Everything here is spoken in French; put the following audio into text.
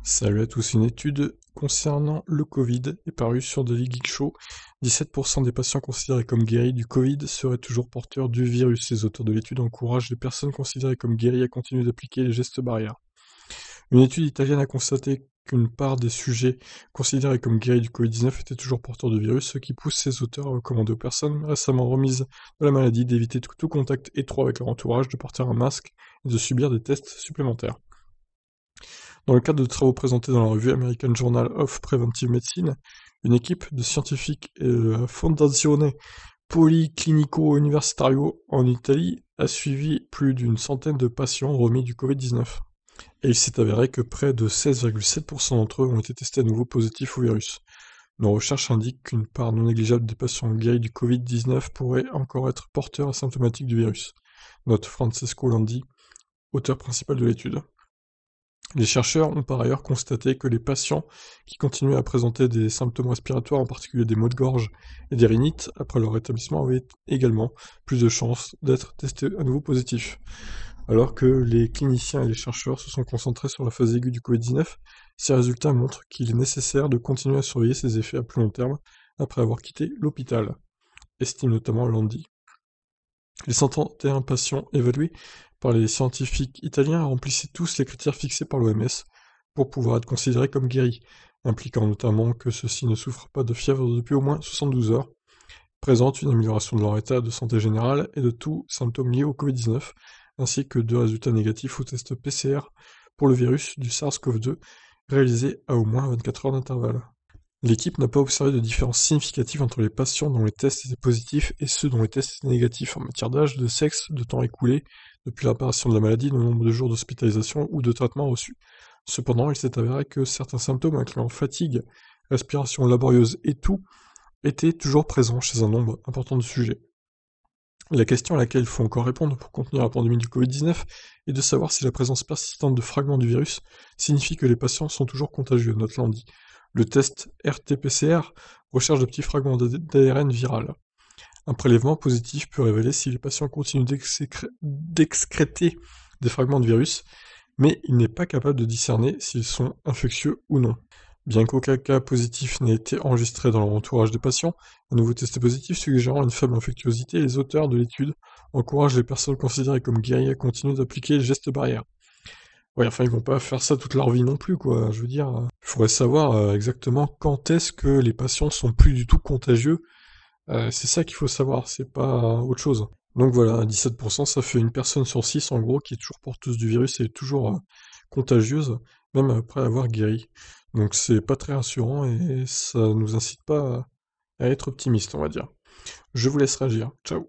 Salut à tous, une étude concernant le Covid est parue sur Daily Geek Show. 17% des patients considérés comme guéris du Covid seraient toujours porteurs du virus. Les auteurs de l'étude encouragent les personnes considérées comme guéries à continuer d'appliquer les gestes barrières. Une étude italienne a constaté qu'une part des sujets considérés comme guéris du Covid-19 étaient toujours porteurs du virus, ce qui pousse ces auteurs à recommander aux personnes récemment remises de la maladie d'éviter tout contact étroit avec leur entourage, de porter un masque et de subir des tests supplémentaires. Dans le cadre de travaux présentés dans la revue American Journal of Preventive Medicine, une équipe de scientifiques et de la Fondazione Policlinico Universitario en Italie a suivi plus d'une centaine de patients remis du Covid-19. Et il s'est avéré que près de 16,7% d'entre eux ont été testés à nouveau positifs au virus. Nos recherches indiquent qu'une part non négligeable des patients guéris du Covid-19 pourraient encore être porteurs asymptomatiques du virus, note Francesco Landi, auteur principal de l'étude. Les chercheurs ont par ailleurs constaté que les patients qui continuaient à présenter des symptômes respiratoires, en particulier des maux de gorge et des rhinites, après leur rétablissement avaient également plus de chances d'être testés à nouveau positifs. Alors que les cliniciens et les chercheurs se sont concentrés sur la phase aiguë du Covid-19, ces résultats montrent qu'il est nécessaire de continuer à surveiller ses effets à plus long terme après avoir quitté l'hôpital, estime notamment Landi. Les 131 patients évalués par les scientifiques italiens remplissaient tous les critères fixés par l'OMS pour pouvoir être considérés comme guéris, impliquant notamment que ceux-ci ne souffrent pas de fièvre depuis au moins 72 heures, présentent une amélioration de leur état de santé général et de tous symptômes liés au Covid-19, ainsi que 2 résultats négatifs au test PCR pour le virus du SARS-CoV-2 réalisés à au moins 24 heures d'intervalle. L'équipe n'a pas observé de différence significative entre les patients dont les tests étaient positifs et ceux dont les tests étaient négatifs en matière d'âge, de sexe, de temps écoulé depuis l'apparition de la maladie, de nombre de jours d'hospitalisation ou de traitement reçu. Cependant, il s'est avéré que certains symptômes incluant fatigue, respiration laborieuse et toux étaient toujours présents chez un nombre important de sujets. La question à laquelle il faut encore répondre pour contenir la pandémie du Covid-19 est de savoir si la présence persistante de fragments du virus signifie que les patients sont toujours contagieux, note Landi. Le test RT-PCR recherche de petits fragments d'ARN viral. Un prélèvement positif peut révéler si les patients continuent d'excréter des fragments de virus, mais il n'est pas capable de discerner s'ils sont infectieux ou non. Bien qu'aucun cas positif n'ait été enregistré dans l'entourage des patients, un nouveau test positif suggérant une faible infectiosité, les auteurs de l'étude encouragent les personnes considérées comme guéries à continuer d'appliquer les gestes barrières. Ouais, enfin, ils vont pas faire ça toute leur vie non plus, quoi. Je veux dire, il faudrait savoir exactement quand est-ce que les patients sont plus du tout contagieux. C'est ça qu'il faut savoir, c'est pas autre chose. Donc voilà, 17%, ça fait une personne sur 6, en gros, qui est toujours porteuse du virus et toujours contagieuse, même après avoir guéri. Donc c'est pas très rassurant et ça nous incite pas à être optimiste, on va dire. Je vous laisse réagir. Ciao.